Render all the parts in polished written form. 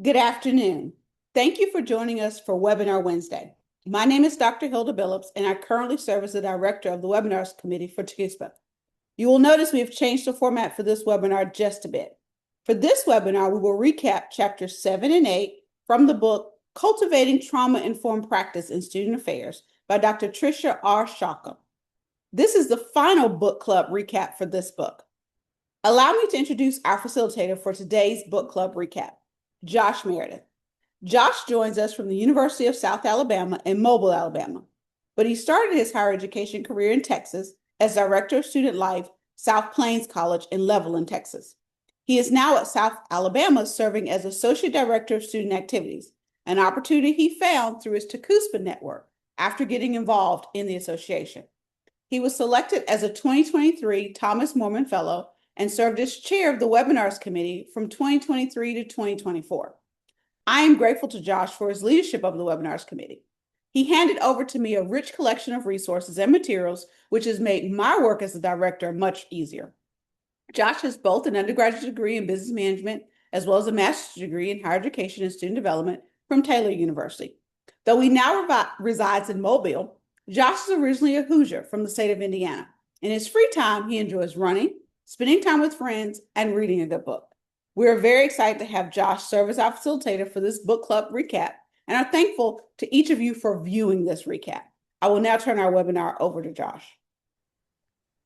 Good afternoon. Thank you for joining us for Webinar Wednesday. My name is Dr. Hilda Billups, and I currently serve as the director of the Webinars Committee for ACUSPA. You will notice we have changed the format for this webinar just a bit. For this webinar, we will recap chapters 7 and 8 from the book Cultivating Trauma-Informed Practice in Student Affairs by Dr. Tricia R. Shaka. This is the final book club recap for this book. Allow me to introduce our facilitator for today's book club recap, Josh Meredith. Josh joins us from the University of South Alabama in Mobile, Alabama, but he started his higher education career in Texas as Director of Student Life, South Plains College in Levelland, Texas. He is now at South Alabama serving as Associate Director of Student Activities, an opportunity he found through his ACUSPA network after getting involved in the association. He was selected as a 2023 Thomas Morman Fellow and served as chair of the Webinars Committee from 2023 to 2024. I am grateful to Josh for his leadership of the Webinars Committee. He handed over to me a rich collection of resources and materials, which has made my work as a director much easier. Josh has both an undergraduate degree in business management as well as a master's degree in higher education and student development from Taylor University. Though he now resides in Mobile, Josh is originally a Hoosier from the state of Indiana. In his free time, he enjoys running, spending time with friends, and reading a good book. We are very excited to have Josh serve as our facilitator for this book club recap and are thankful to each of you for viewing this recap. I will now turn our webinar over to Josh.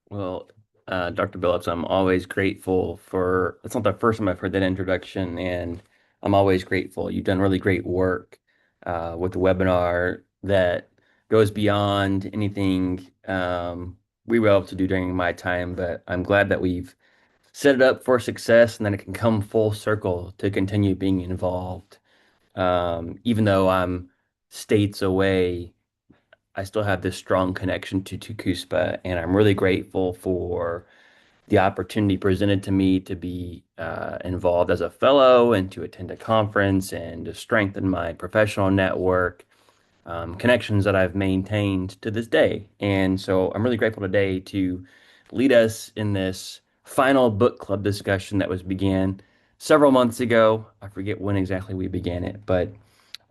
Well, Dr. Billups, I'm always grateful for, it's not the first time I've heard that introduction, and I'm always grateful. You've done really great work with the webinar that goes beyond anything we were able to do during my time, but I'm glad that we've set it up for success and then it can come full circle to continue being involved. Even though I'm states away, I still have this strong connection to CUSPA, and I'm really grateful for the opportunity presented to me to be involved as a fellow and to attend a conference and to strengthen my professional network, connections that I've maintained to this day. And so I'm really grateful today to lead us in this final book club discussion that was began several months ago. I forget when exactly we began it, but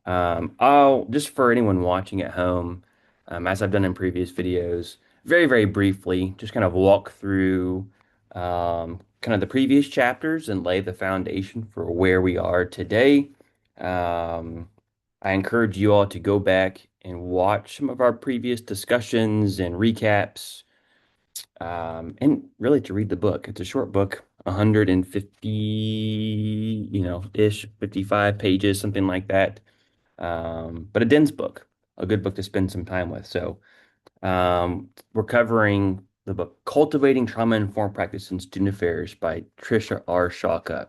I'll just for anyone watching at home, as I've done in previous videos, very, very briefly, just kind of walk through kind of the previous chapters and lay the foundation for where we are today. I encourage you all to go back and watch some of our previous discussions and recaps, and really to read the book. It's a short book, 150, ish, 55 pages, something like that. But a dense book, a good book to spend some time with. So we're covering the book Cultivating Trauma-Informed Practice in Student Affairs by Tricia R. Shaka.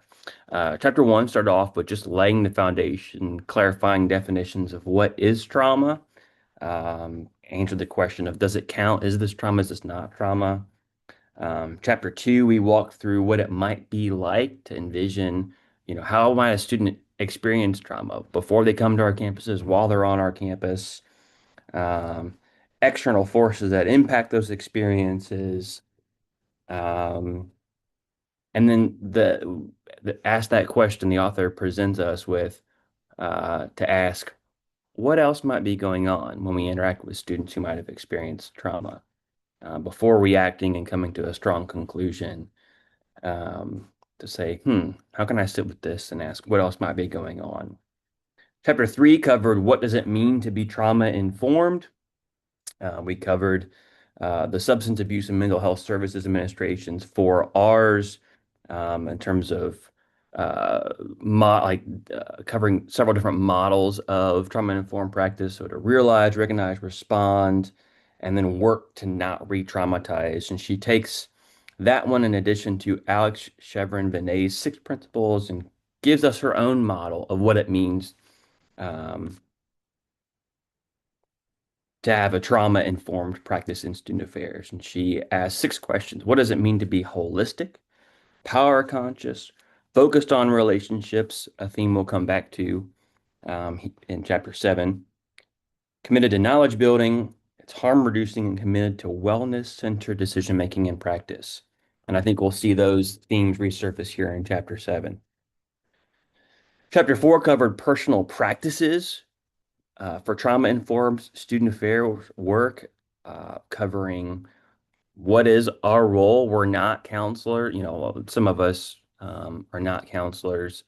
Chapter 1 started off with just laying the foundation, clarifying definitions of what is trauma, answer the question of does it count? Is this trauma? Is this not trauma? Chapter 2, we walk through what it might be like to envision, how might a student experience trauma before they come to our campuses, while they're on our campus, um, external forces that impact those experiences, um, and then ask that question the author presents us with to ask what else might be going on when we interact with students who might have experienced trauma before reacting and coming to a strong conclusion. To say, how can I sit with this and ask what else might be going on? Chapter 3 covered what does it mean to be trauma informed. We covered the Substance Abuse and Mental Health Services Administration's 4Rs in terms of covering several different models of trauma-informed practice. So to realize, recognize, respond, and then work to not re-traumatize. And she takes that one in addition to Alex Chevron Vinay's 6 principles and gives us her own model of what it means um, to have a trauma-informed practice in student affairs. And she asks 6 questions. What does it mean to be holistic, power conscious, focused on relationships, a theme we'll come back to in chapter 7, committed to knowledge building, it's harm reducing, and committed to wellness-centered decision-making and practice. And I think we'll see those themes resurface here in chapter 7. Chapter 4 covered personal practices for trauma-informed student affairs work, covering what is our role. We're not counselor. Some of us are not counselors,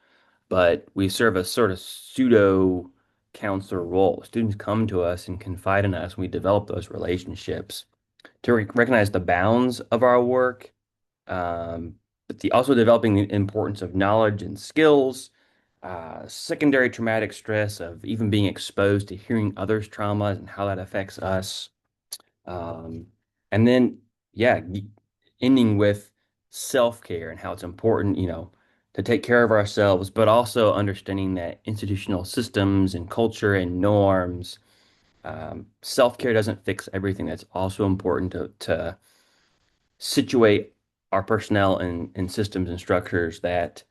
but we serve a sort of pseudo counselor role. Students come to us and confide in us, and we develop those relationships to recognize the bounds of our work, but also developing the importance of knowledge and skills, secondary traumatic stress of even being exposed to hearing others' traumas and how that affects us. Um, and then, yeah, ending with self-care and how it's important, to take care of ourselves, but also understanding that institutional systems and culture and norms, self-care doesn't fix everything. That's also important to situate our personnel in systems and structures that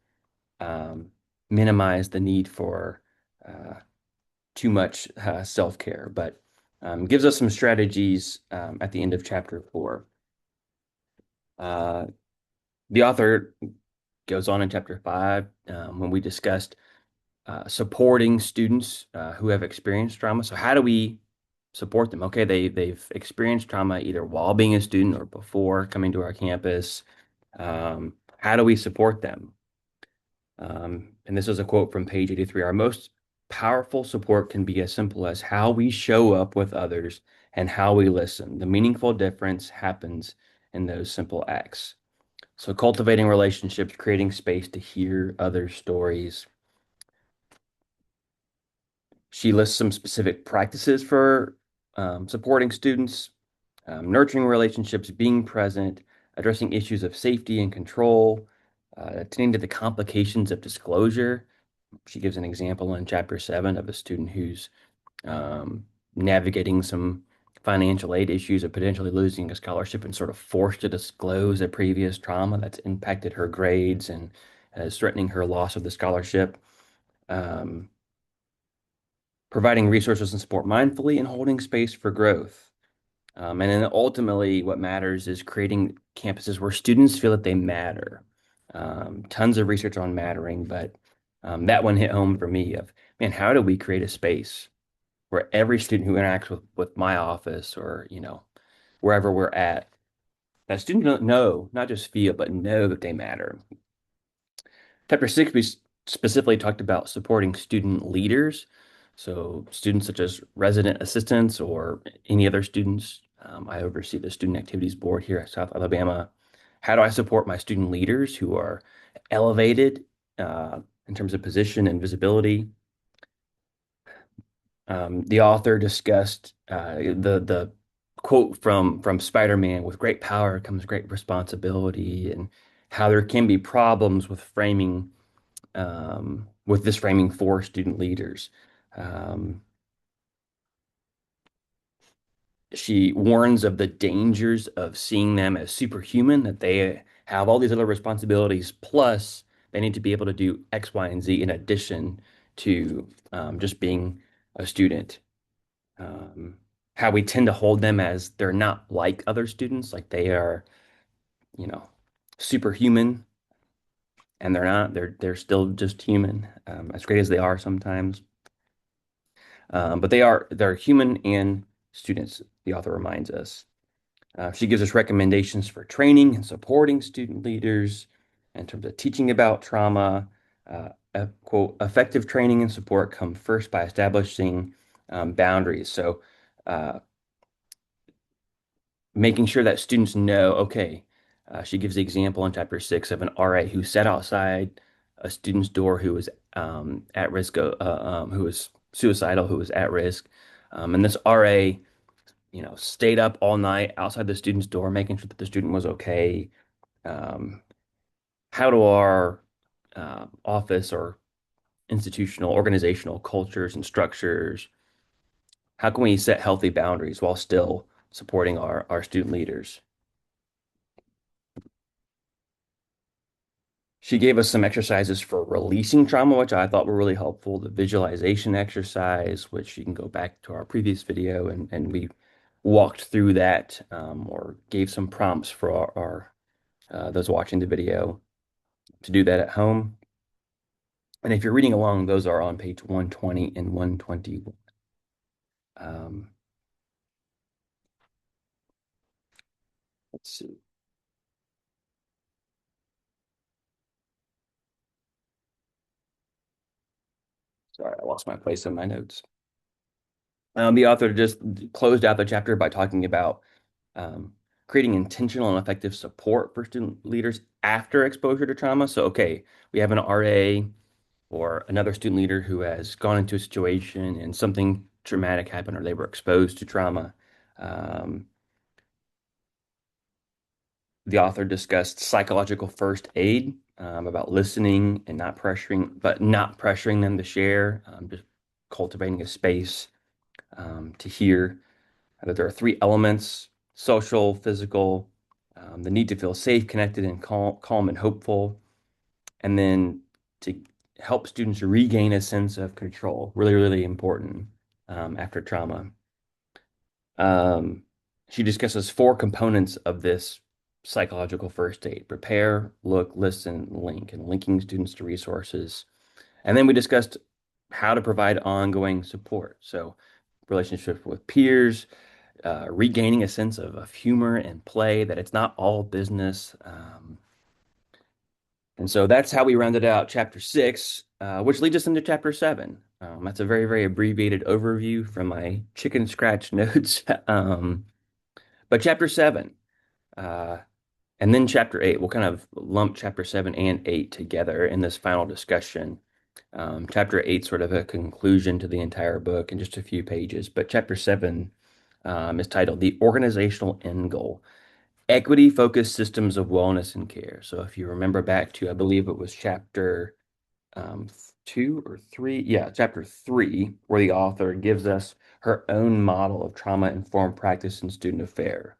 um, minimize the need for uh, too much self-care, but gives us some strategies at the end of chapter 4. Uh, the author goes on in chapter 5 when we discussed supporting students who have experienced trauma. So how do we support them? Okay, they've experienced trauma either while being a student or before coming to our campus. How do we support them? And this is a quote from page 83. Our most powerful support can be as simple as how we show up with others and how we listen. The meaningful difference happens in those simple acts. So, cultivating relationships, creating space to hear other stories. She lists some specific practices for supporting students, nurturing relationships, being present, addressing issues of safety and control, attending to the complications of disclosure. She gives an example in chapter 7 of a student who's um, navigating some financial aid issues of potentially losing a scholarship and sort of forced to disclose a previous trauma that's impacted her grades and is threatening her loss of the scholarship. Um, Providing resources and support mindfully and holding space for growth. And then ultimately, what matters is creating campuses where students feel that they matter. Tons of research on mattering, but that one hit home for me of, man, how do we create a space where every student who interacts with my office or, wherever we're at, that students don't know, not just feel, but know that they matter. Chapter 6, we specifically talked about supporting student leaders. So students such as resident assistants or any other students. I oversee the Student Activities Board here at South Alabama. How do I support my student leaders who are elevated in terms of position and visibility? The author discussed the quote from Spider-Man, "With great power comes great responsibility," and how there can be problems with this framing for student leaders. Um, she warns of the dangers of seeing them as superhuman, that they have all these other responsibilities, plus they need to be able to do X, Y, and Z in addition to just being a student. Um, how we tend to hold them as they're not like other students, like they are, you know, superhuman, and they're not. They're still just human, as great as they are sometimes. But they're human and students, the author reminds us. She gives us recommendations for training and supporting student leaders in terms of teaching about trauma. Quote, effective training and support come first by establishing boundaries. So, making sure that students know, okay, she gives the example in chapter 6 of an RA who sat outside a student's door who was at risk of, who was suicidal, who was at risk. And this RA, stayed up all night outside the student's door, making sure that the student was okay. Um, how do our office or institutional, organizational cultures and structures, how can we set healthy boundaries while still supporting our student leaders? She gave us some exercises for releasing trauma, which I thought were really helpful. The visualization exercise, which you can go back to our previous video, and we walked through that or gave some prompts for our those watching the video to do that at home. And if you're reading along, those are on page 120 and 121. Um, let's see. Sorry, I lost my place in my notes. The author just closed out the chapter by talking about um, creating intentional and effective support for student leaders after exposure to trauma. So, okay, we have an RA or another student leader who has gone into a situation and something traumatic happened or they were exposed to trauma. Um, the author discussed psychological first aid, about listening and not pressuring them to share, just cultivating a space to hear that there are three elements: social, physical, the need to feel safe, connected, and calm and hopeful, and then to help students regain a sense of control. Really, really important after trauma. Um, she discusses four components of this psychological first aid: prepare, look, listen, link, and linking students to resources. And then we discussed how to provide ongoing support. So, relationships with peers, regaining a sense of humor and play, that it's not all business. And so that's how we rounded out chapter six, which leads us into chapter seven. That's a very, very abbreviated overview from my chicken scratch notes. But chapter seven, uh, and then chapter eight, we'll kind of lump chapter seven and eight together in this final discussion. Chapter eight, sort of a conclusion to the entire book in just a few pages. But chapter seven is titled The Organizational End Goal: Equity Focused Systems of Wellness and Care. So if you remember back to, I believe it was chapter um, two or three, yeah, chapter three, where the author gives us her own model of trauma-informed practice in student affairs.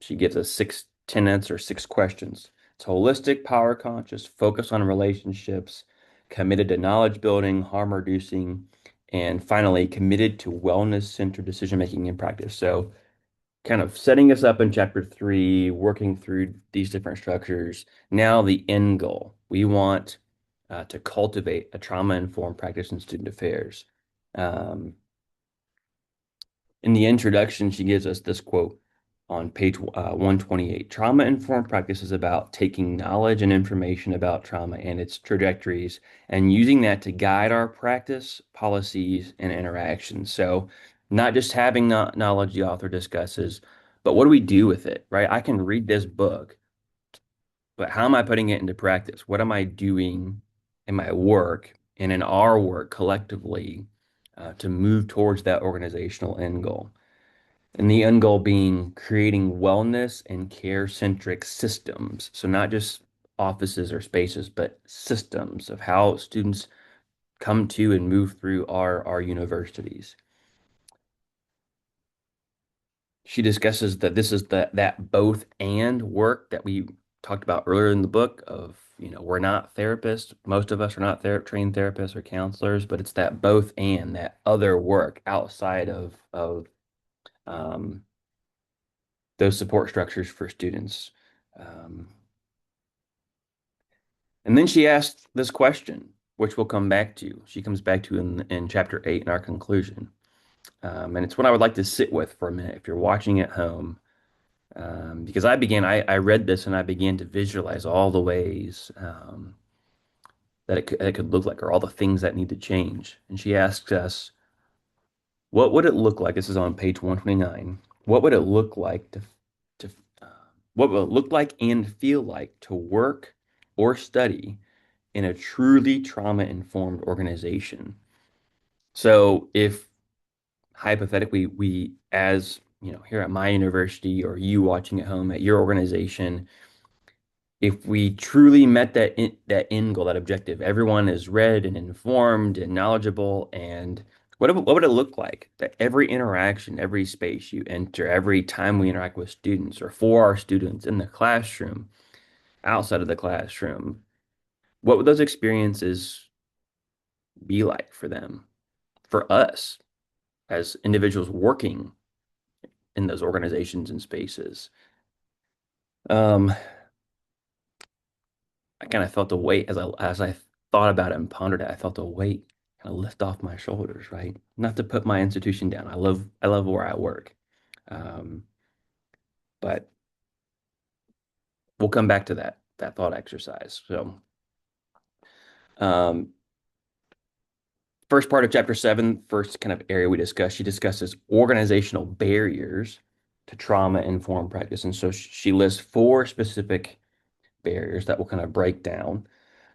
She gives us six tenets or six questions. It's holistic, power conscious, focus on relationships, committed to knowledge building, harm reducing, and finally committed to wellness centered decision making in practice. So, kind of setting us up in chapter three, working through these different structures. Now, the end goal: we want to cultivate a trauma informed practice in student affairs. Um, in the introduction, she gives us this quote on page 128. Trauma informed practice is about taking knowledge and information about trauma and its trajectories and using that to guide our practice, policies, and interactions. So, not just having knowledge, the author discusses, but what do we do with it, right? I can read this book, but how am I putting it into practice? What am I doing in my work and in our work collectively to move towards that organizational end goal? And the end goal being creating wellness and care-centric systems. So not just offices or spaces, but systems of how students come to and move through our universities. She discusses that this is that both and work that we talked about earlier in the book of, we're not therapists. Most of us are not trained therapists or counselors, but it's that both and that other work outside of um, those support structures for students. Um, and then she asked this question, which we'll come back to. She comes back to in chapter eight in our conclusion. And it's what I would like to sit with for a minute if you're watching at home. Because I read this and I began to visualize all the ways that it could look like, or all the things that need to change. And she asks us, what would it look like? This is on page 129. What would it look like to uh, what would it look like and feel like to work or study in a truly trauma-informed organization? So if hypothetically we, as here at my university or you watching at home at your organization, if we truly met that end goal, that objective, everyone is read and informed and knowledgeable, and what would it look like that every interaction, every space you enter, every time we interact with students or for our students in the classroom, outside of the classroom, what would those experiences be like for them, for us as individuals working in those organizations and spaces? Um, I kind of felt the weight as I thought about it and pondered it, I felt a weight kind of lift off my shoulders, right? Not to put my institution down. I love where I work. Um, but we'll come back to that thought exercise. So, um, first part of chapter 7, first kind of area we discuss, she discusses organizational barriers to trauma-informed practice. And so she lists four specific barriers that we'll kind of break down.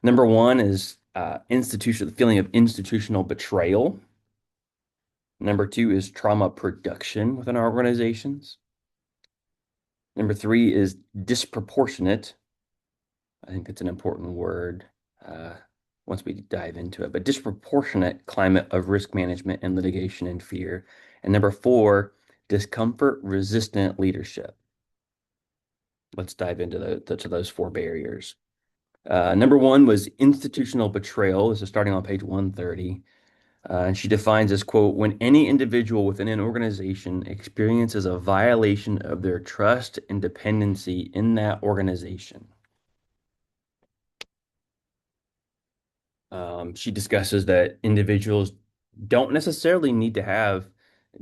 Number one is the feeling of institutional betrayal. Number two is trauma production within our organizations. Number three is disproportionate. I think that's an important word uh, once we dive into it, but disproportionate climate of risk management and litigation and fear. And number four, discomfort resistant leadership. Let's dive into to those four barriers. Number one was institutional betrayal. This is starting on page 130. And she defines as, quote, when any individual within an organization experiences a violation of their trust and dependency in that organization. She discusses that individuals don't necessarily need to have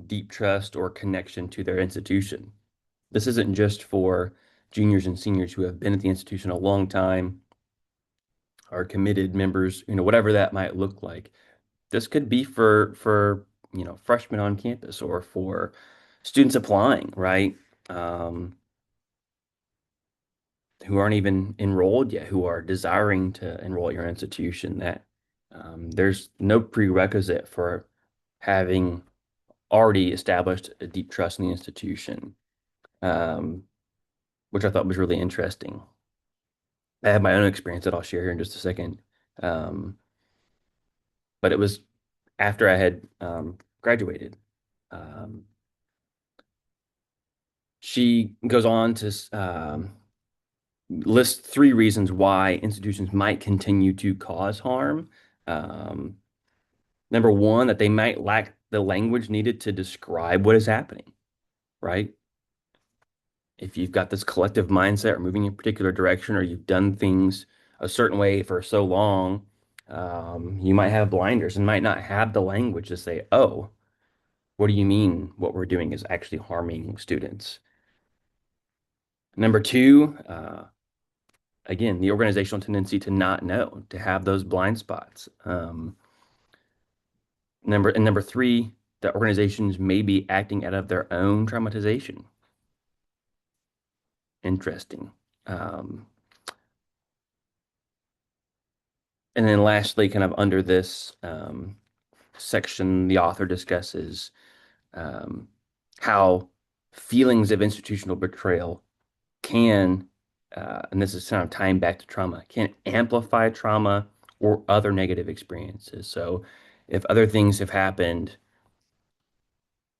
deep trust or connection to their institution. This isn't just for juniors and seniors who have been at the institution a long time, are committed members, whatever that might look like. This could be for freshmen on campus or for students applying, right? Um, who aren't even enrolled yet, who are desiring to enroll at your institution. That there's no prerequisite for having already established a deep trust in the institution, um, which I thought was really interesting. I have my own experience that I'll share here in just a second. Um, but it was after I had graduated. Um, she goes on to list three reasons why institutions might continue to cause harm. Um, Number one, that they might lack the language needed to describe what is happening, right? If you've got this collective mindset or moving in a particular direction, or you've done things a certain way for so long, you might have blinders and might not have the language to say, oh, what do you mean what we're doing is actually harming students? Number two, again, the organizational tendency to not know, to have those blind spots. Number three, that organizations may be acting out of their own traumatization. Interesting. Um, and then lastly, kind of under this section, the author discusses um, how feelings of institutional betrayal can, and this is kind of tying back to trauma, can amplify trauma or other negative experiences. So if other things have happened,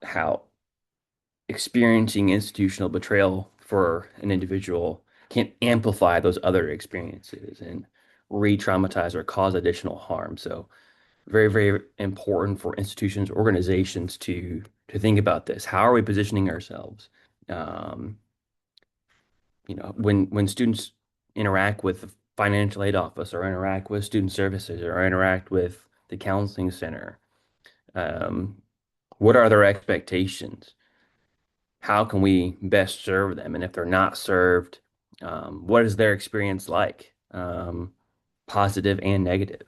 how experiencing institutional betrayal for an individual can amplify those other experiences and re-traumatize or cause additional harm. So very, very important for institutions, organizations to think about this. How are we positioning ourselves? Um, when students interact with the financial aid office or interact with student services or interact with the counseling center, um, what are their expectations? How can we best serve them? And if they're not served, what is their experience like? Positive and negative.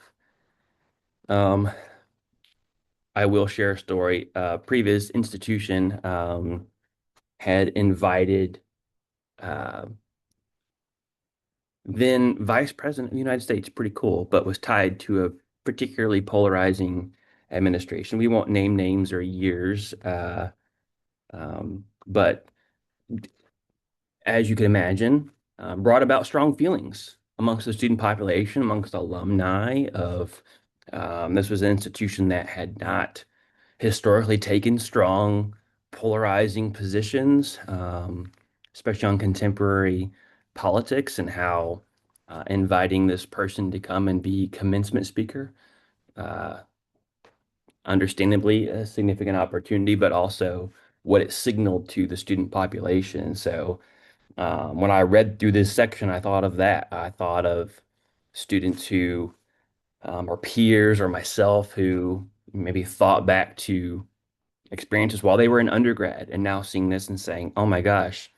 Um, I will share a story. Previous institution had invited uh, then Vice President of the United States, pretty cool, but was tied to a particularly polarizing administration. We won't name names or years, but as you can imagine, brought about strong feelings amongst the student population, amongst alumni of this was an institution that had not historically taken strong, polarizing positions, especially on contemporary politics and how inviting this person to come and be commencement speaker, uh, understandably a significant opportunity, but also what it signaled to the student population. So when I read through this section, I thought of that. I thought of students who or peers or myself who maybe thought back to experiences while they were in undergrad and now seeing this and saying, oh my gosh,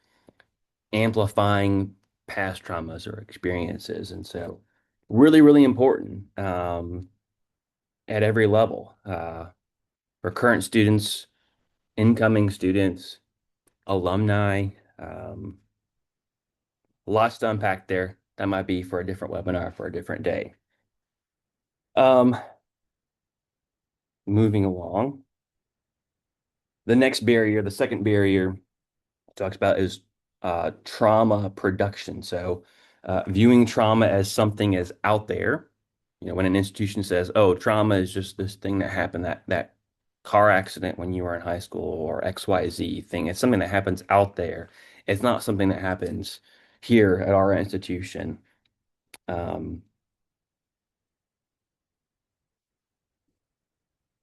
amplifying past traumas or experiences. And so, really, really important at every level for current students, incoming students, alumni. Lots to unpack there. That might be for a different webinar for a different day. Um, Moving along. The next barrier, the second barrier talks about is trauma production. So, viewing trauma as something as out there. You know, when an institution says, "Oh, trauma is just this thing that happened, that car accident when you were in high school or XYZ thing," it's something that happens out there. It's not something that happens here at our institution. Um,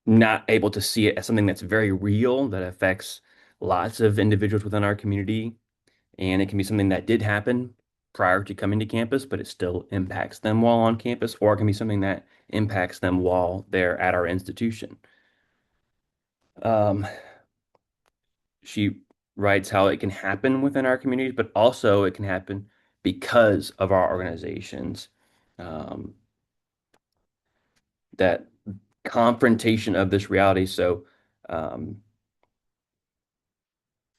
Not able to see it as something that's very real that affects lots of individuals within our community. And it can be something that did happen prior to coming to campus, but it still impacts them while on campus, or it can be something that impacts them while they're at our institution. Um, she writes how it can happen within our communities, but also it can happen because of our organizations. Um, that confrontation of this reality. So, um,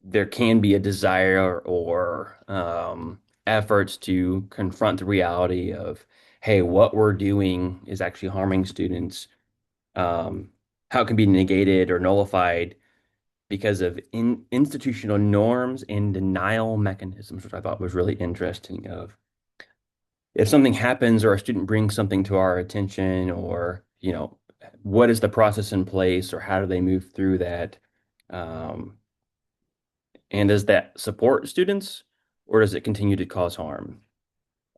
there can be a desire or efforts to confront the reality of, hey, what we're doing is actually harming students. How it can be negated or nullified because of institutional norms and denial mechanisms, which I thought was really interesting. Of if something happens or a student brings something to our attention, or what is the process in place, or how do they move through that? Um, And does that support students or does it continue to cause harm?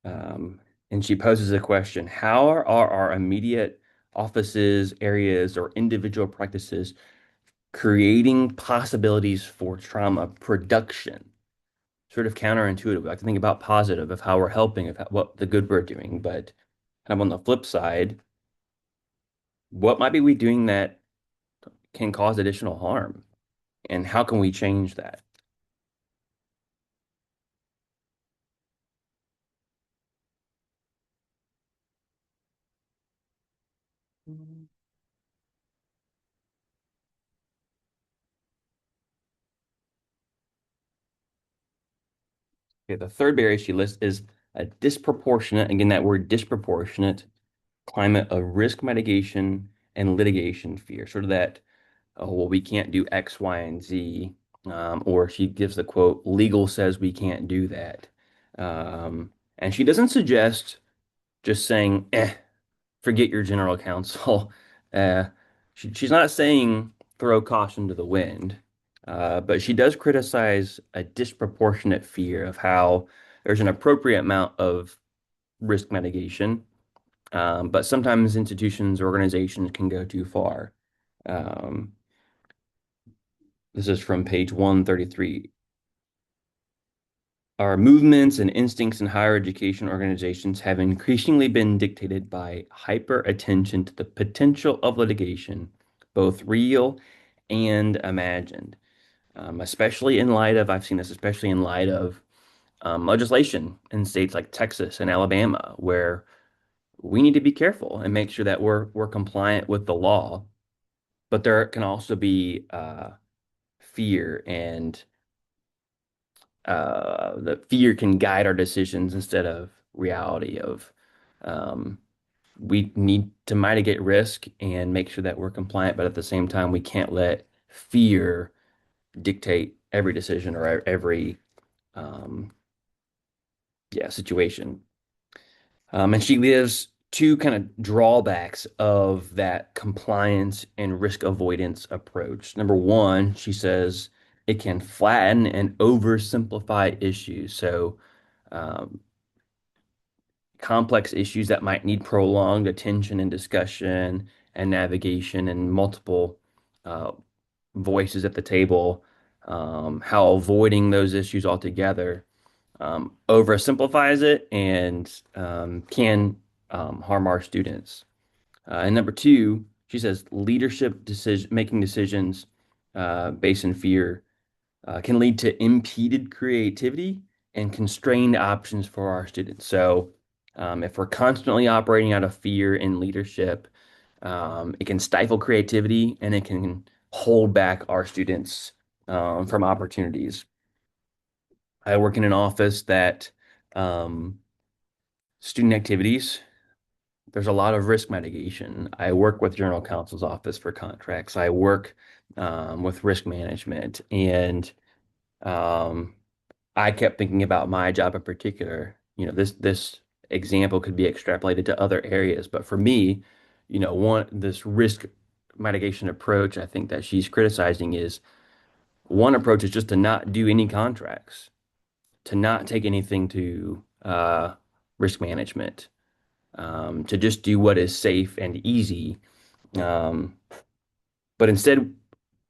Um, and she poses a question, how are our immediate offices, areas, or individual practices creating possibilities for trauma production? Sort of counterintuitive. I like to think about positive, of how we're helping, of what the good we're doing. But kind of on the flip side, what might be we doing that can cause additional harm? And how can we change that? Okay, the third barrier she lists is a disproportionate, again, that word disproportionate climate of risk mitigation and litigation fear. Sort of that, oh, well, we can't do X, Y, and Z. Or she gives the quote, legal says we can't do that. And she doesn't suggest just saying, forget your general counsel. Uh, she's not saying throw caution to the wind, but she does criticize a disproportionate fear of how there's an appropriate amount of risk mitigation, but sometimes institutions or organizations can go too far. Um, this is from page 133. Our movements and instincts in higher education organizations have increasingly been dictated by hyper attention to the potential of litigation, both real and imagined, especially in light of, I've seen this especially in light of legislation in states like Texas and Alabama, where we need to be careful and make sure that we're compliant with the law. But there can also be fear, and the fear can guide our decisions instead of reality of um, we need to mitigate risk and make sure that we're compliant, but at the same time, we can't let fear dictate every decision or every um, situation. And she gives two kind of drawbacks of that compliance and risk avoidance approach. Number one, she says it can flatten and oversimplify issues. So, um, complex issues that might need prolonged attention and discussion and navigation and multiple uh, voices at the table, how avoiding those issues altogether oversimplifies it and can harm our students. And number two, she says leadership making decisions based in fear can lead to impeded creativity and constrained options for our students. So, if we're constantly operating out of fear in leadership, it can stifle creativity and it can hold back our students from opportunities. I work in an office that um, student activities, there's a lot of risk mitigation. I work with General Counsel's office for contracts. I work with risk management, and um, I kept thinking about my job in particular. This example could be extrapolated to other areas, but for me, this risk mitigation approach I think that she's criticizing is one approach is just to not do any contracts, to not take anything to risk management, to just do what is safe and easy. Um, but instead,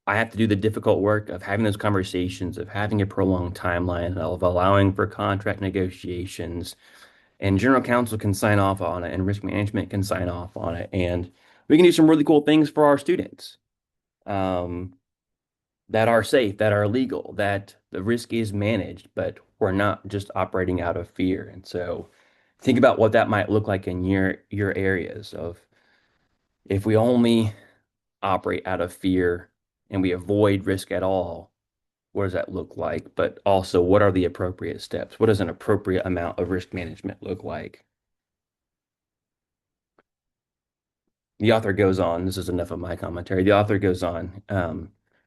I have to do the difficult work of having those conversations, of having a prolonged timeline, of allowing for contract negotiations. And general counsel can sign off on it, and risk management can sign off on it. And we can do some really cool things for our students um, that are safe, that are legal, that the risk is managed, but we're not just operating out of fear. And so think about what that might look like in your areas of if we only operate out of fear and we avoid risk at all, what does that look like? But also, what are the appropriate steps? What does an appropriate amount of risk management look like? The author goes on, this is enough of my commentary. The author goes on,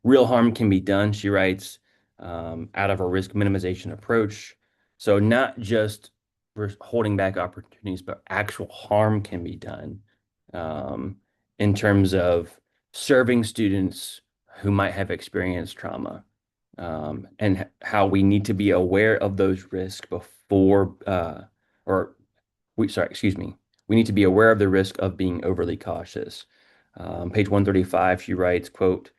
real harm can be done, she writes, out of a risk minimization approach. So, not just holding back opportunities, but actual harm can be done um, in terms of serving students who might have experienced trauma and how we need to be aware of those risks before, or sorry, excuse me. We need to be aware of the risk of being overly cautious. Page 135, she writes, quote,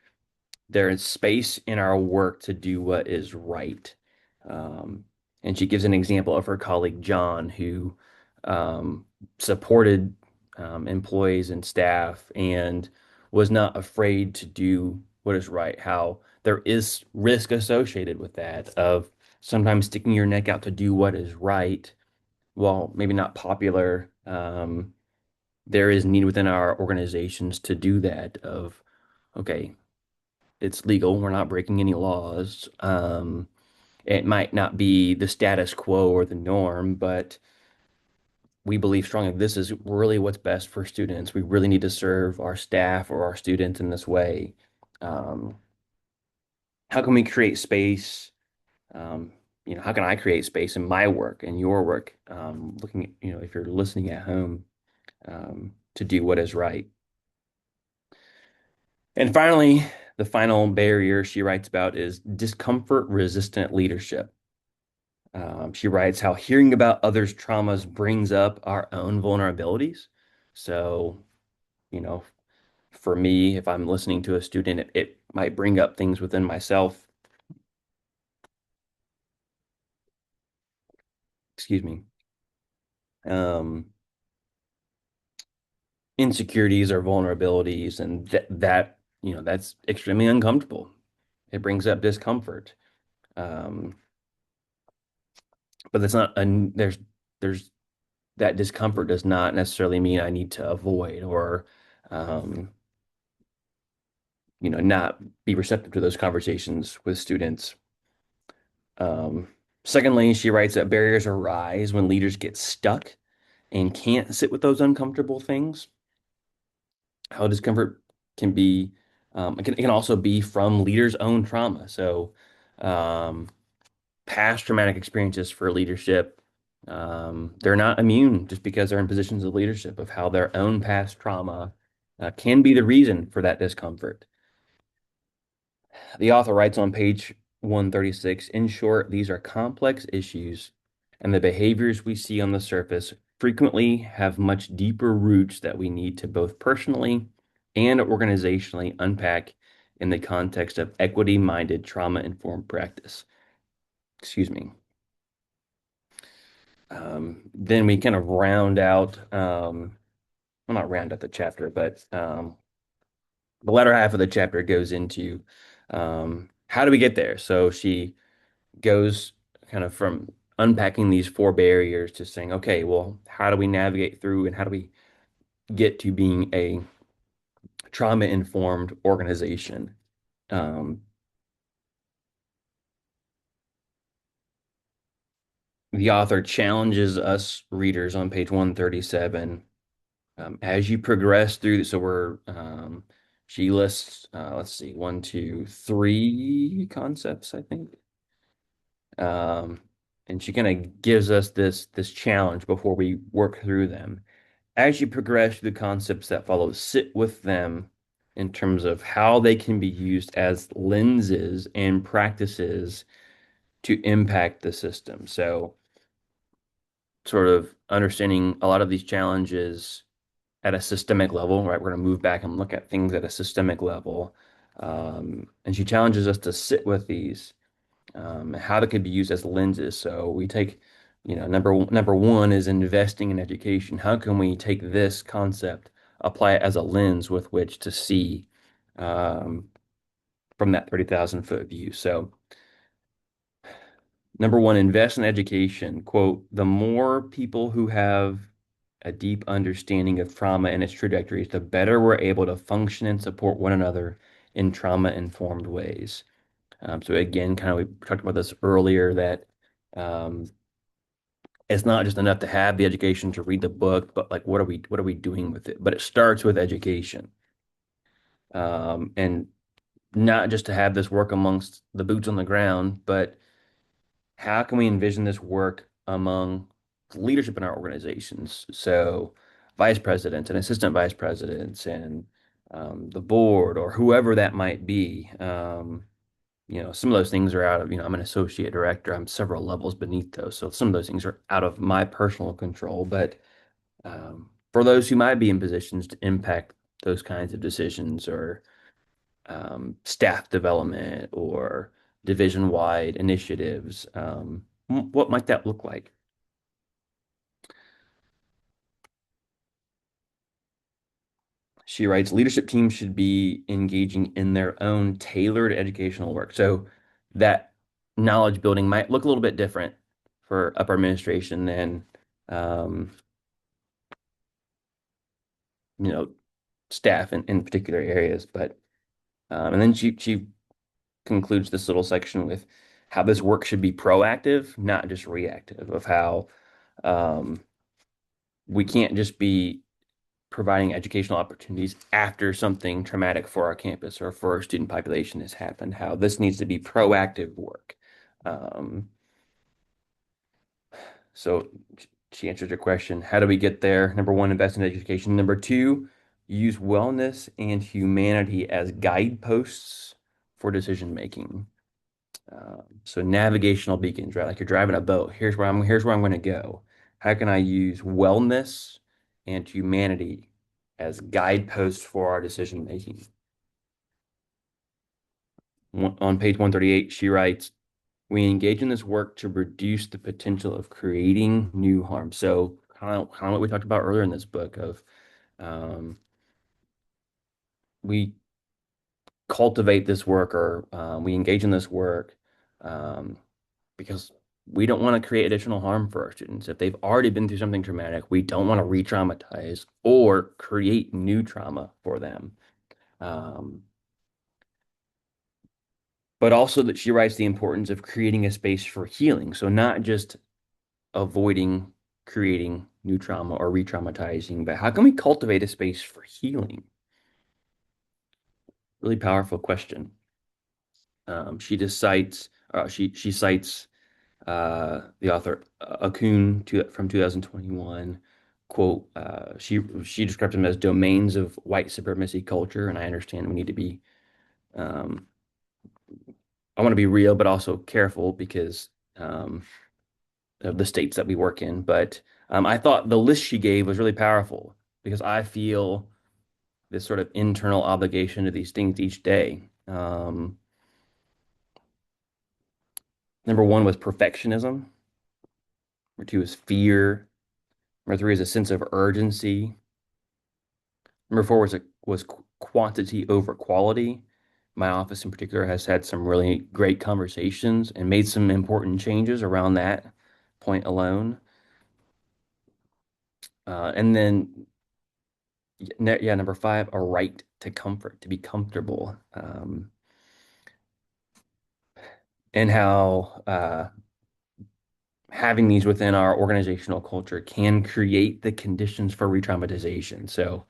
there is space in our work to do what is right. Um, and she gives an example of her colleague, John, who um, supported employees and staff and was not afraid to do what is right, how there is risk associated with that of sometimes sticking your neck out to do what is right well, maybe not popular. There is need within our organizations to do that of, okay, it's legal. We're not breaking any laws. It might not be the status quo or the norm, but we believe strongly this is really what's best for students. We really need to serve our staff or our students in this way. Um, how can we create space? Um, how can I create space in my work and your work? Looking at, if you're listening at home, to do what is right. And finally, the final barrier she writes about is discomfort resistant leadership. She writes how hearing about others' traumas brings up our own vulnerabilities. So, you know, for me, if I'm listening to a student, it might bring up things within myself. Excuse me. Um, Insecurities or vulnerabilities, and that's extremely uncomfortable. It brings up discomfort. Um, but that's not there's that discomfort does not necessarily mean I need to avoid or um, not be receptive to those conversations with students. Um, Secondly, she writes that barriers arise when leaders get stuck and can't sit with those uncomfortable things. How discomfort can be, it can also be from leaders' own trauma. So, um, past traumatic experiences for leadership, they're not immune just because they're in positions of leadership of how their own past trauma can be the reason for that discomfort. The author writes on page 136, in short, these are complex issues, and the behaviors we see on the surface frequently have much deeper roots that we need to both personally and organizationally unpack in the context of equity-minded trauma-informed practice. Excuse me. Then we kind of round out well, not round up the chapter, but the latter half of the chapter goes into how do we get there? So she goes kind of from unpacking these four barriers to saying, okay, well, how do we navigate through and how do we get to being a trauma-informed organization? Um, the author challenges us readers on page 137 as you progress through. So she lists, let's see, one, two, three concepts, I think. Um, and she kind of gives us this challenge before we work through them. As you progress through the concepts that follow, sit with them in terms of how they can be used as lenses and practices to impact the system. So, sort of understanding a lot of these challenges at a systemic level, right? We're going to move back and look at things at a systemic level. And she challenges us to sit with these, how they could be used as lenses. So we take, number one is investing in education. How can we take this concept, apply it as a lens with which to see um, from that 30,000 foot view? So number one, invest in education. Quote, the more people who have a deep understanding of trauma and its trajectories, the better we're able to function and support one another in trauma-informed ways. So again, kind of we talked about this earlier that um, it's not just enough to have the education to read the book, but like what are we doing with it? But it starts with education, and not just to have this work amongst the boots on the ground, but how can we envision this work among leadership in our organizations? So, vice presidents and assistant vice presidents and the board or whoever that might be. Some of those things are out of, I'm an associate director. I'm several levels beneath those. So some of those things are out of my personal control. But for those who might be in positions to impact those kinds of decisions or staff development or division-wide initiatives. What might that look like? She writes, leadership teams should be engaging in their own tailored educational work. So that knowledge building might look a little bit different for upper administration than, um, you know, staff in particular areas. But and then she concludes this little section with how this work should be proactive, not just reactive, of how um, we can't just be providing educational opportunities after something traumatic for our campus or for our student population has happened, how this needs to be proactive work. Um, so she answered your question. How do we get there? Number one, invest in education. Number two, use wellness and humanity as guideposts for decision making. So navigational beacons, right? Like you're driving a boat. Here's where I'm going to go. How can I use wellness and humanity as guideposts for our decision making? On page 138, she writes, we engage in this work to reduce the potential of creating new harm. So kind of what we talked about earlier in this book of um, we cultivate this work or we engage in this work um, because we don't want to create additional harm for our students. If they've already been through something traumatic, we don't want to re-traumatize or create new trauma for them. Um, but also that she writes the importance of creating a space for healing. So not just avoiding creating new trauma or re-traumatizing, but how can we cultivate a space for healing? Really powerful question. She cites the author Akun from 2021 quote. She describes them as domains of white supremacy culture, and I understand we need to be. Um, I want to be real, but also careful because um, of the states that we work in. But I thought the list she gave was really powerful because I feel this sort of internal obligation to these things each day. Number one was perfectionism. Number two is fear. Number three is a sense of urgency. Number four was quantity over quality. My office in particular has had some really great conversations and made some important changes around that point alone. And then, yeah, number five, a right to comfort, to be comfortable, and how having these within our organizational culture can create the conditions for re-traumatization. So,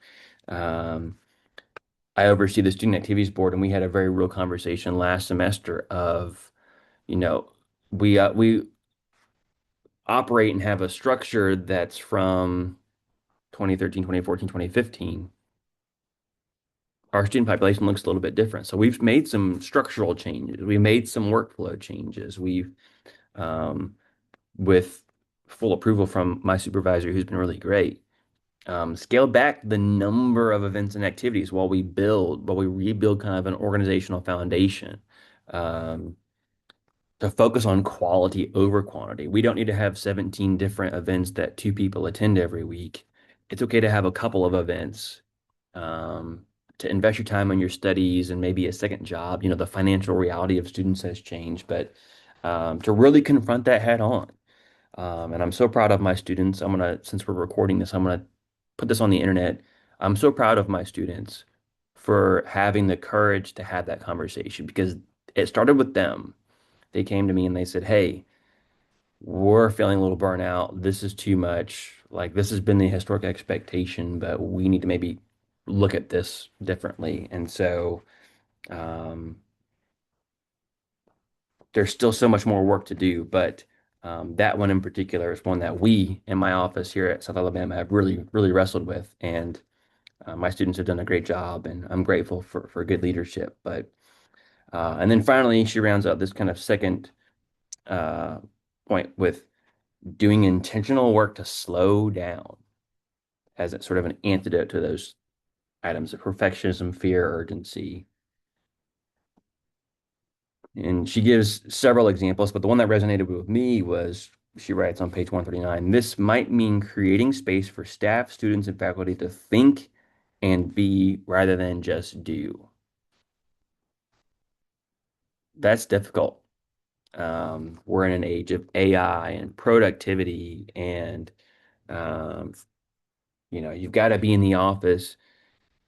um, I oversee the student activities board, and we had a very real conversation last semester of, you know, we operate and have a structure that's from 2013, 2014, 2015. Our student population looks a little bit different. So we've made some structural changes. We made some workflow changes. We've, um, with full approval from my supervisor, who's been really great, scaled back the number of events and activities while we rebuild kind of an organizational foundation. Um, to focus on quality over quantity. We don't need to have 17 different events that two people attend every week. It's okay to have a couple of events, um, to invest your time on your studies and maybe a second job. The financial reality of students has changed, but to really confront that head on. And I'm so proud of my students. Since we're recording this, I'm gonna put this on the internet. I'm so proud of my students for having the courage to have that conversation because it started with them. They came to me and they said, "Hey, we're feeling a little burnout. This is too much. Like, this has been the historic expectation, but we need to maybe look at this differently." And so, um, there's still so much more work to do, but that one in particular is one that we in my office here at South Alabama have really, really wrestled with. And my students have done a great job, and I'm grateful for good leadership. And then finally, she rounds out this kind of second uh, point with doing intentional work to slow down as a sort of an antidote to those items of perfectionism, fear, urgency. And she gives several examples, but the one that resonated with me was she writes on page 139, this might mean creating space for staff, students, and faculty to think and be rather than just do. That's difficult. We're in an age of AI and productivity, and um, you've got to be in the office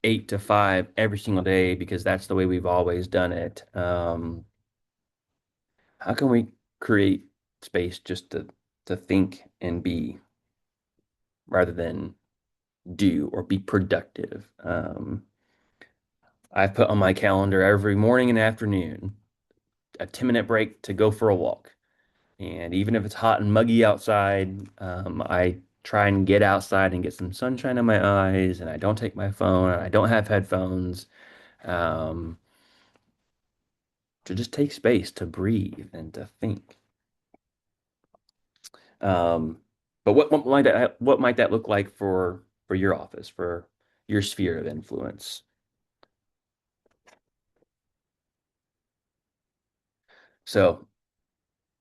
8 to 5 every single day because that's the way we've always done it. How can we create space just to think and be rather than do or be productive? I put on my calendar every morning and afternoon a 10-minute break to go for a walk. And even if it's hot and muggy outside, I try and get outside and get some sunshine in my eyes, and I don't take my phone, and I don't have headphones. Um, to just take space to breathe and to think. Um, but what might that look like for your office, for your sphere of influence? So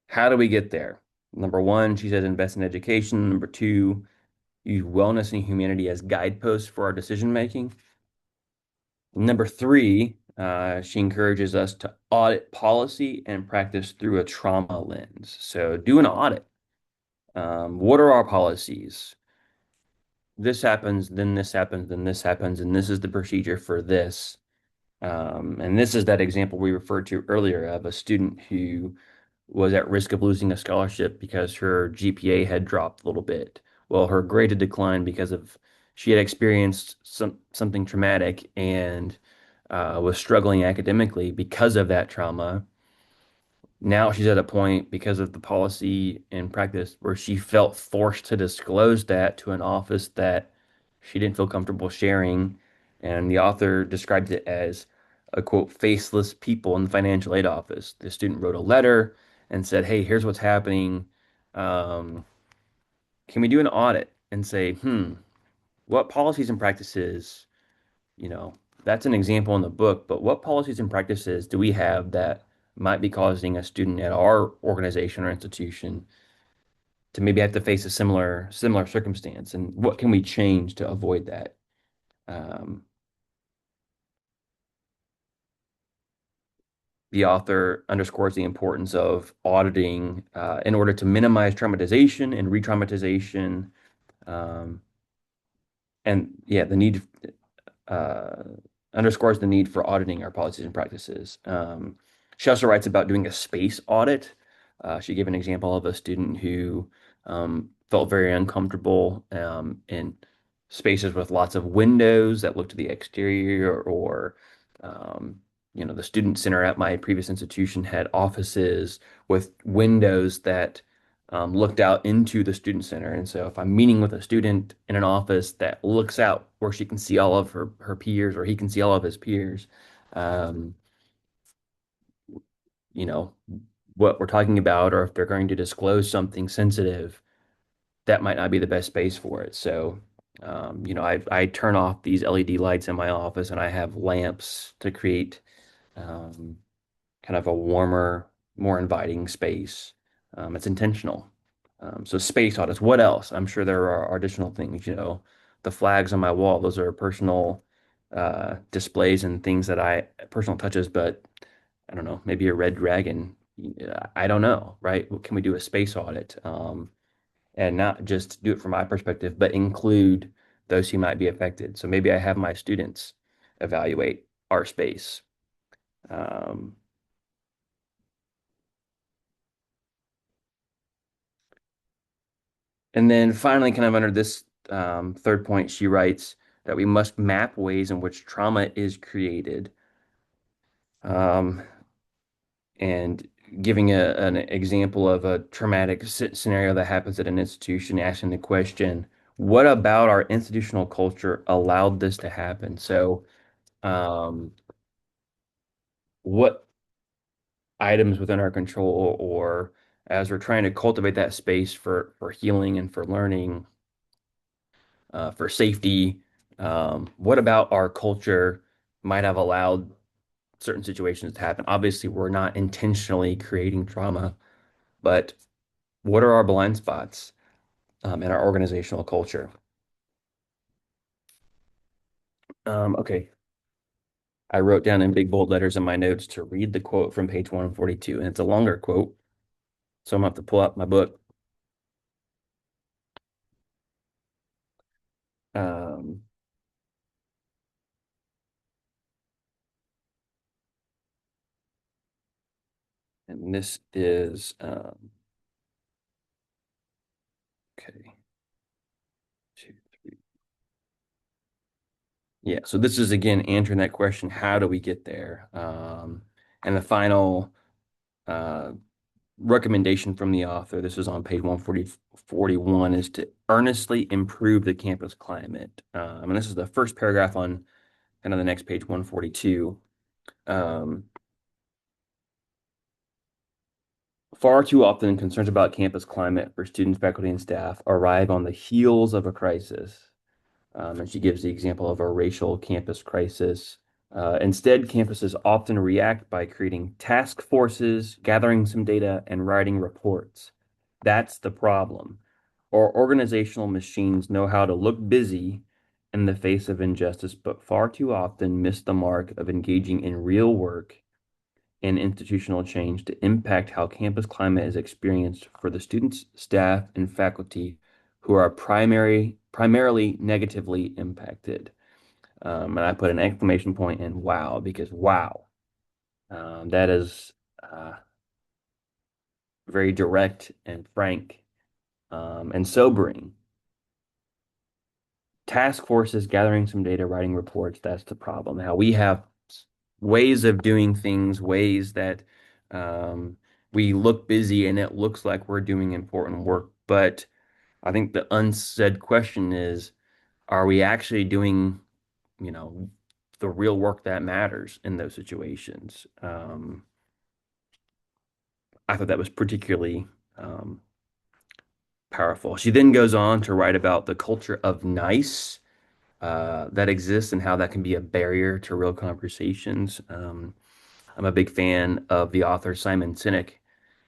how do we get there? Number one, she says invest in education. Number two, use wellness and humanity as guideposts for our decision making. Number three, she encourages us to audit policy and practice through a trauma lens. So do an audit. What are our policies? This happens, then this happens, then this happens, and this is the procedure for this. And this is that example we referred to earlier of a student who was at risk of losing a scholarship because her GPA had dropped a little bit. Well, her grade had declined because of she had experienced something traumatic and was struggling academically because of that trauma. Now she's at a point because of the policy and practice where she felt forced to disclose that to an office that she didn't feel comfortable sharing. And the author described it as a quote, faceless people in the financial aid office. The student wrote a letter and said, "Hey, here's what's happening. Um, can we do an audit and say, what policies and practices, you know, that's an example in the book, but what policies and practices do we have that might be causing a student at our organization or institution to maybe have to face a similar circumstance, and what can we change to avoid that?" the author underscores the importance of auditing in order to minimize traumatization and re-traumatization, um, and yeah, the need uh, underscores the need for auditing our policies and practices. She also writes about doing a space audit. She gave an example of a student who felt very uncomfortable in spaces with lots of windows that looked to the exterior, or um, the student center at my previous institution had offices with windows that looked out into the student center. And so if I'm meeting with a student in an office that looks out where she can see all of her peers, or he can see all of his peers, um, you know, what we're talking about, or if they're going to disclose something sensitive, that might not be the best space for it. So, I turn off these LED lights in my office, and I have lamps to create um, kind of a warmer, more inviting space. It's intentional. So space audits. What else? I'm sure there are additional things. The flags on my wall. Those are personal displays and things that personal touches. But I don't know. Maybe a red dragon. I don't know. Right? Can we do a space audit? And not just do it from my perspective, but include those who might be affected. So maybe I have my students evaluate our space. Um, And then finally, kind of under this third point, she writes that we must map ways in which trauma is created, um, and giving an example of a traumatic scenario that happens at an institution, asking the question, what about our institutional culture allowed this to happen? So, um, what items within our control, or as we're trying to cultivate that space for healing and for learning, for safety. What about our culture might have allowed certain situations to happen? Obviously, we're not intentionally creating trauma, but what are our blind spots in our organizational culture? Okay, I wrote down in big bold letters in my notes to read the quote from page 142, and it's a longer quote, so I'm gonna have to pull up my book. Um, and this is okay. Two, three. Yeah, so this is again answering that question, how do we get there? And the final uh, recommendation from the author, this is on page 141, is to earnestly improve the campus climate. And this is the first paragraph on kind of the next page, 142. Um, Far too often, concerns about campus climate for students, faculty, and staff arrive on the heels of a crisis. And she gives the example of a racial campus crisis. Instead, campuses often react by creating task forces, gathering some data, and writing reports. That's the problem. Our organizational machines know how to look busy in the face of injustice, but far too often miss the mark of engaging in real work and institutional change to impact how campus climate is experienced for the students, staff, and faculty who are primarily negatively impacted. And I put an exclamation point in wow, because wow, that is very direct and frank, and sobering. Task forces gathering some data, writing reports, that's the problem. How we have ways of doing things, ways that um, we look busy and it looks like we're doing important work. But I think the unsaid question is, are we actually doing, you know, the real work that matters in those situations? I thought that was particularly um, powerful. She then goes on to write about the culture of nice that exists and how that can be a barrier to real conversations. I'm a big fan of the author Simon Sinek,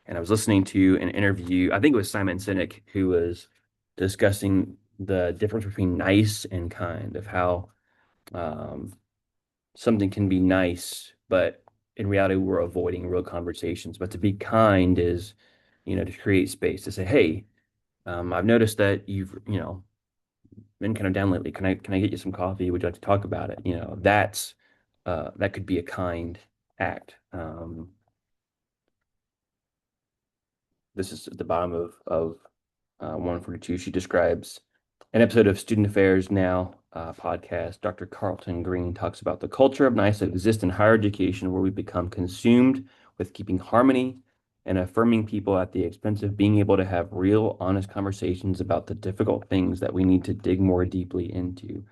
and I was listening to an interview. I think it was Simon Sinek who was discussing the difference between nice and kind, of how Um, Something can be nice, but in reality, we're avoiding real conversations. But to be kind is, to create space to say, hey, I've noticed that you've, been kind of down lately. Can I get you some coffee? Would you like to talk about it? That could be a kind act. This is at the bottom of 142. She describes an episode of Student Affairs Now podcast. Dr. Carlton Green talks about the culture of nice that exists in higher education, where we become consumed with keeping harmony and affirming people at the expense of being able to have real, honest conversations about the difficult things that we need to dig more deeply into,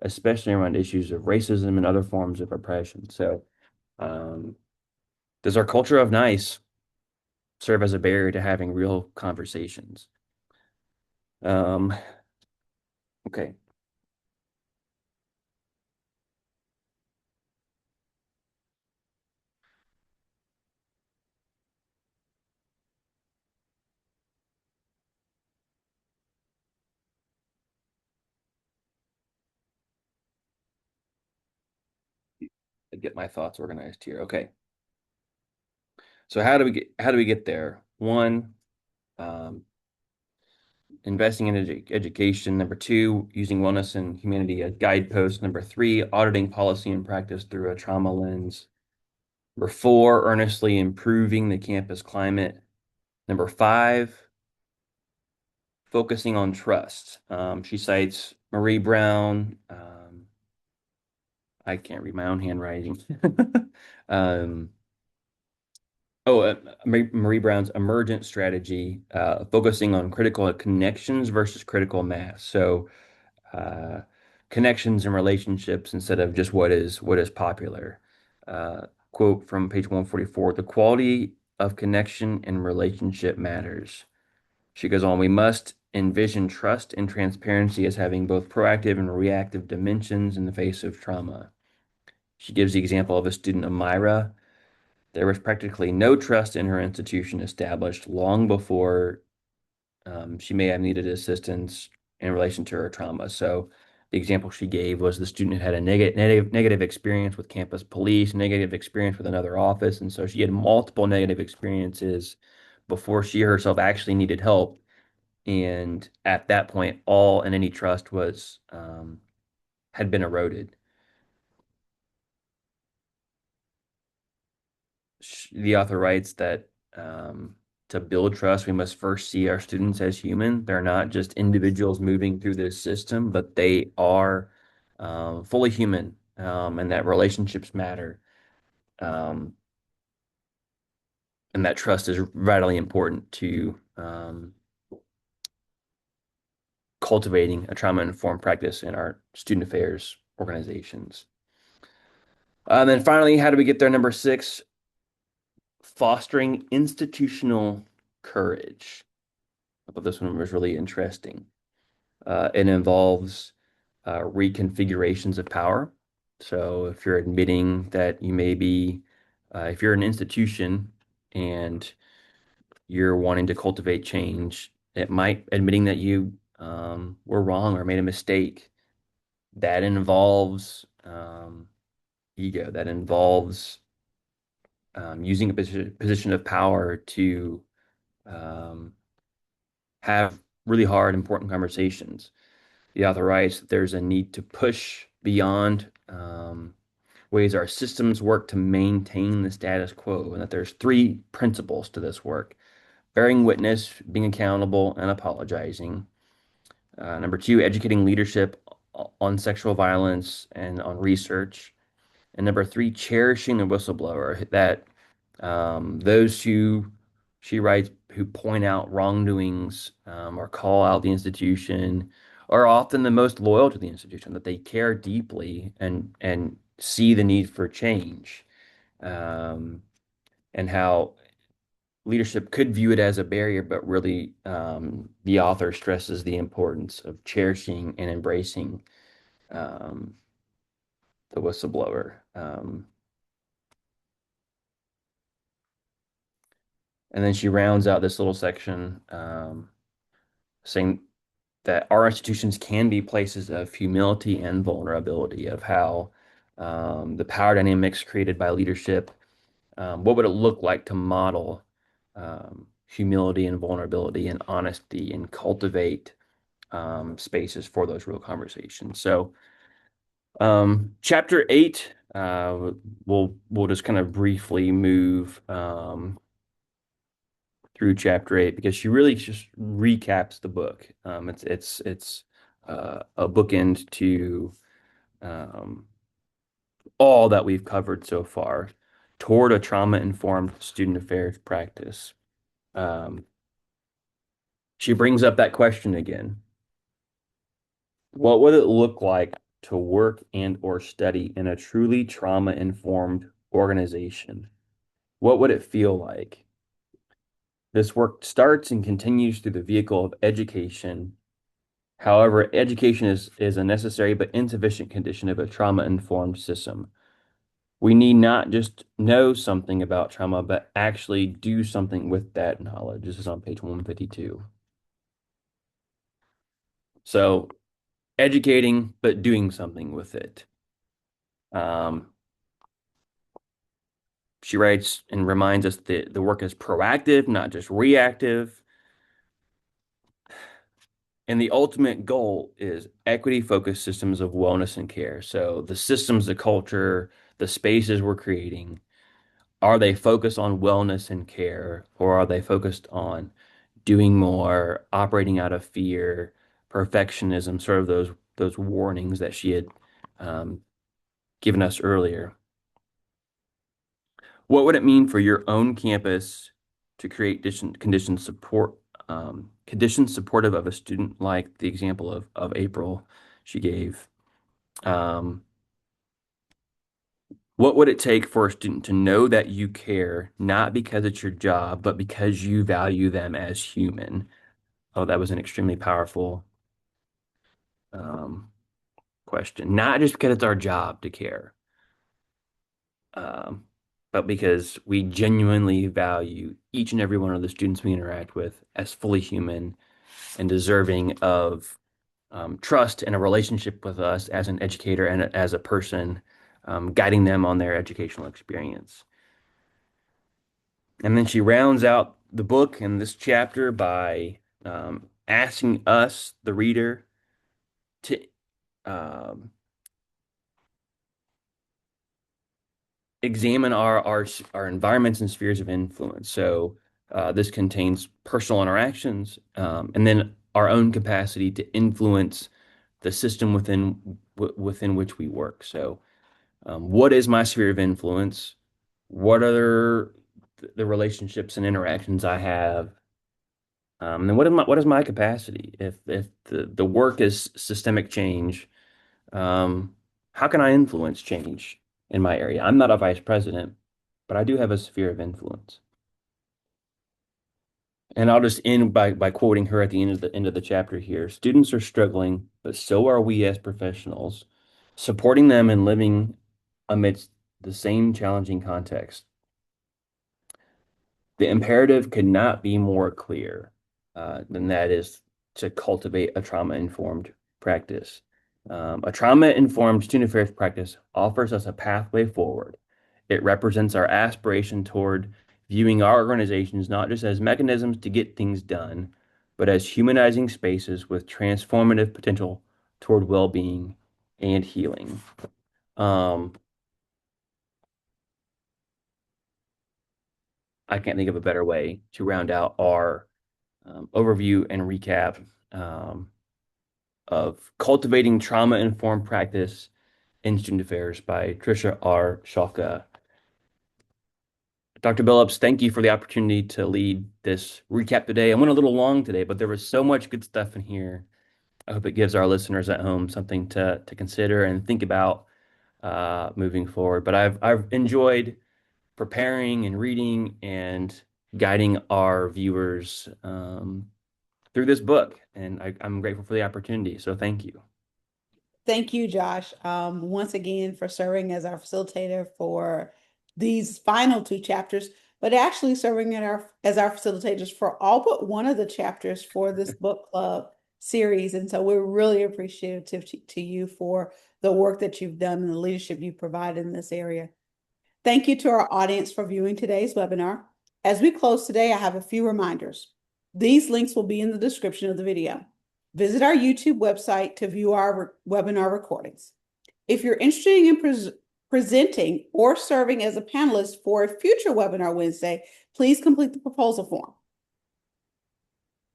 especially around issues of racism and other forms of oppression. So, um, does our culture of nice serve as a barrier to having real conversations? Um, okay. Get my thoughts organized here. Okay. So how do we get there? One, um, investing in education. Number two, using wellness and humanity as guideposts. Number three, auditing policy and practice through a trauma lens. Number four, earnestly improving the campus climate. Number five, focusing on trust. She cites Marie Brown. I can't read my own handwriting. um, Marie Brown's emergent strategy, focusing on critical connections versus critical mass. So, uh, connections and relationships instead of just what is popular. Quote from page 144: "The quality of connection and relationship matters." She goes on, "We must envision trust and transparency as having both proactive and reactive dimensions in the face of trauma." She gives the example of a student, Amira. There was practically no trust in her institution established long before she may have needed assistance in relation to her trauma. So the example she gave was the student had a negative experience with campus police, negative experience with another office, and so she had multiple negative experiences before she herself actually needed help. And at that point, all and any trust was had been eroded. The author writes that to build trust, we must first see our students as human. They're not just individuals moving through this system, but they are fully human, and that relationships matter, um, and that trust is vitally important to cultivating a trauma-informed practice in our student affairs organizations. And then finally, how do we get there? Number six, fostering institutional courage. I thought this one was really interesting. It involves reconfigurations of power. So if you're admitting that you may be, if you're an institution and you're wanting to cultivate change, it might admitting that you were wrong or made a mistake. That involves ego. That involves using a position of power to um, have really hard, important conversations. The author writes that there's a need to push beyond ways our systems work to maintain the status quo, and that there's three principles to this work: bearing witness, being accountable, and apologizing. Number two, educating leadership on sexual violence and on research. And number three, cherishing the whistleblower, that those who, she writes, who point out wrongdoings or call out the institution are often the most loyal to the institution, that they care deeply and see the need for change, um, and how leadership could view it as a barrier, but really the author stresses the importance of cherishing and embracing um, the whistleblower. And then she rounds out this little section saying that our institutions can be places of humility and vulnerability, of how the power dynamics created by leadership, what would it look like to model humility and vulnerability and honesty and cultivate spaces for those real conversations. So, chapter 8, we'll just kind of briefly move through chapter 8 because she really just recaps the book. It's a bookend to um, all that we've covered so far toward a trauma-informed student affairs practice. Um, she brings up that question again. What would it look like to work and or study in a truly trauma-informed organization? What would it feel like? This work starts and continues through the vehicle of education. However, education is a necessary but insufficient condition of a trauma-informed system. We need not just know something about trauma, but actually do something with that knowledge. This is on page 152. So, educating, but doing something with it. Um, she writes and reminds us that the work is proactive, not just reactive. And the ultimate goal is equity-focused systems of wellness and care. So the systems, the culture, the spaces we're creating, are they focused on wellness and care, or are they focused on doing more, operating out of fear, perfectionism, sort of those warnings that she had um, given us earlier? What would it mean for your own campus to create conditions supportive of a student like the example of April she gave? Um, what would it take for a student to know that you care, not because it's your job, but because you value them as human? Oh, that was an extremely powerful um, question. Not just because it's our job to care, um, but because we genuinely value each and every one of the students we interact with as fully human and deserving of trust and a relationship with us as an educator and as a person, guiding them on their educational experience. And then she rounds out the book in this chapter by asking us, the reader, to um, examine our environments and spheres of influence. So this contains personal interactions, and then our own capacity to influence the system within which we work. So, what is my sphere of influence? What are the relationships and interactions I have? And then what is my capacity? If the work is systemic change, um, how can I influence change in my area? I'm not a vice president, but I do have a sphere of influence. And I'll just end by quoting her at the end of the chapter here. Students are struggling, but so are we as professionals, supporting them and living amidst the same challenging context. The imperative could not be more clear than that is to cultivate a trauma-informed practice. A trauma-informed student affairs practice offers us a pathway forward. It represents our aspiration toward viewing our organizations not just as mechanisms to get things done, but as humanizing spaces with transformative potential toward well-being and healing. Um, I can't think of a better way to round out our overview and recap um, of Cultivating Trauma-Informed Practice in Student Affairs by Tricia R. Shalka. Dr. Billups, thank you for the opportunity to lead this recap today. I went a little long today, but there was so much good stuff in here. I hope it gives our listeners at home something to consider and think about moving forward. But I've enjoyed preparing and reading and guiding our viewers through this book, and I'm grateful for the opportunity. So thank you. Thank you, Josh, once again for serving as our facilitator for these final two chapters, but actually serving as our facilitators for all but one of the chapters for this book club. series. And so we're really appreciative to you for the work that you've done and the leadership you provided in this area. Thank you to our audience for viewing today's webinar. As we close today, I have a few reminders. These links will be in the description of the video. Visit our YouTube website to view our webinar recordings. If you're interested in presenting or serving as a panelist for a future webinar Wednesday, please complete the proposal form.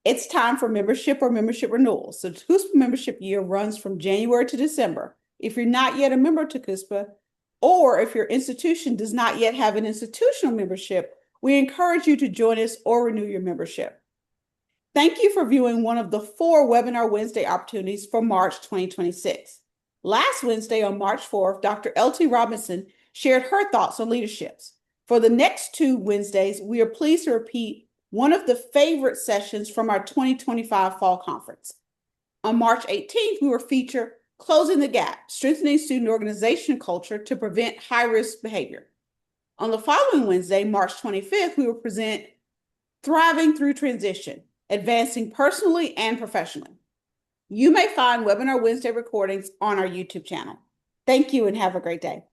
It's time for membership or membership renewal. So ACUSPA membership year runs from January to December. If you're not yet a member of ACUSPA, or if your institution does not yet have an institutional membership, we encourage you to join us or renew your membership. Thank you for viewing one of the 4 Webinar Wednesday opportunities for March 2026. Last Wednesday on March 4th, Dr. L.T. Robinson shared her thoughts on leaderships. For the next 2 Wednesdays, we are pleased to repeat one of the favorite sessions from our 2025 Fall Conference. On March 18th, we will feature Closing the Gap, Strengthening Student Organization Culture to Prevent High-Risk Behavior. On the following Wednesday, March 25th, we will present Thriving Through Transition, Advancing Personally and Professionally. You may find Webinar Wednesday recordings on our YouTube channel. Thank you and have a great day.